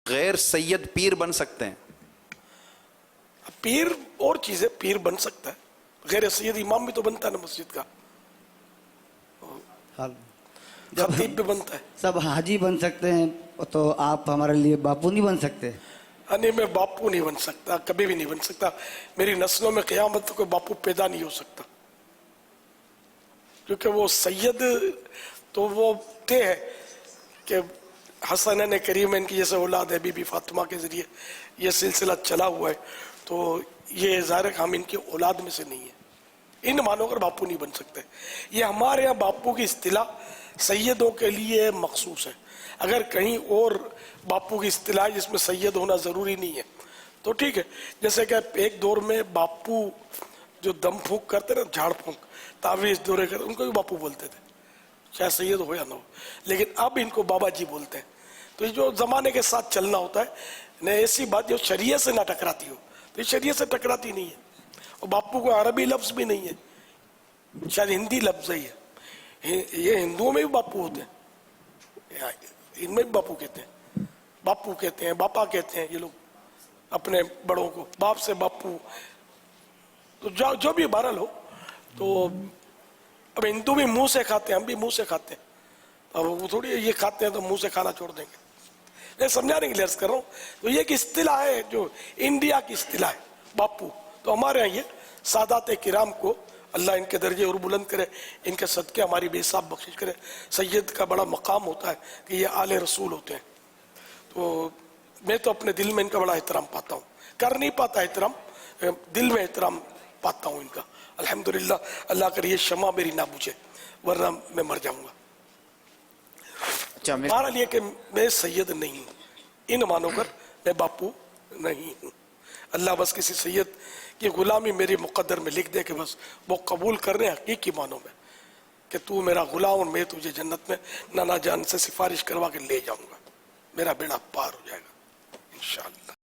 غیر سید پیر بن سکتے ہیں؟ پیر اور چیز ہے، پیر بن سکتا ہے، غیر سید امام بھی تو بنتا ہے نا مسجد کا، خطیب بھی بنتا ہے۔ سب حاجی بن سکتے ہیں تو آپ ہمارے لیے باپو نہیں بن سکتے؟ نہیں، میں باپو نہیں بن سکتا، کبھی بھی نہیں بن سکتا، میری نسلوں میں قیامت تک کوئی باپو پیدا نہیں ہو سکتا، کیونکہ وہ سید تو وہ طے ہے کہ حسنین کریمین کی جیسے اولاد ہے، بی بی فاطمہ کے ذریعے یہ سلسلہ چلا ہوا ہے، تو یہ ظاہر ہے کہ ہم ان کی اولاد میں سے نہیں ہیں، ان مانوں کر باپو نہیں بن سکتے۔ یہ ہمارے یہاں باپو کی اصطلاح سیدوں کے لیے مخصوص ہے، اگر کہیں اور باپو کی اصطلاح جس میں سید ہونا ضروری نہیں ہے تو ٹھیک ہے۔ جیسے کہ ایک دور میں باپو جو دم پھونک کرتے نا، جھاڑ پھونک، تعویذ دورے کرتے، ان کو بھی باپو بولتے تھے، چاہے سید ہو یا نہ ہو، لیکن اب ان کو بابا جی بولتے ہیں۔ تو یہ جو زمانے کے ساتھ چلنا ہوتا ہے نہ، ایسی بات جو شریعت سے نہ ٹکراتی ہو، تو یہ شریعت سے ٹکراتی نہیں ہے، اور باپو کو عربی لفظ بھی نہیں ہے، شاید ہندی لفظ ہی ہے، یہ ہندوؤں میں بھی باپو ہوتے ہیں، ان میں بھی باپو کہتے ہیں، باپو کہتے ہیں، باپا کہتے ہیں یہ لوگ اپنے بڑوں کو، باپ سے باپو، تو جو بھی بہرحال ہو، تو اب ہندو بھی منہ سے کھاتے ہیں، ہم بھی منہ سے کھاتے ہیں، اب وہ تھوڑی یہ کھاتے ہیں تو منہ سے کھانا چھوڑ دیں گے، میں سمجھانے کے لیے عرض کر رہا ہوں۔ تو یہ ایک اصطلاح ہے جو انڈیا کی اصطلاح ہے باپو، تو ہمارے یہاں یہ سادات کرام کو اللہ ان کے درجے اور بلند کرے، ان کے صدقے ہماری بے حساب بخشش کرے۔ سید کا بڑا مقام ہوتا ہے کہ یہ آل رسول ہوتے ہیں، تو میں تو اپنے دل میں ان کا بڑا احترام پاتا ہوں، کر نہیں پاتا احترام، دل میں احترام پاتا ہوں ان کا، الحمدللہ۔ اللہ کرے یہ شمع میری نہ بجھے، ورنہ میں مر جاؤں گا۔ بہرحال یہ کہ میں سید نہیں ہوں، ان مانو کر میں باپو نہیں ہوں۔ اللہ بس کسی سید کی غلامی میری مقدر میں لکھ دے کہ بس وہ قبول کر رہے ہیں حقیقی معنوں میں کہ تو میرا غلام اور میں تجھے جنت میں نانا جان سے سفارش کروا کے لے جاؤں گا، میرا بیڑا پار ہو جائے گا انشاءاللہ۔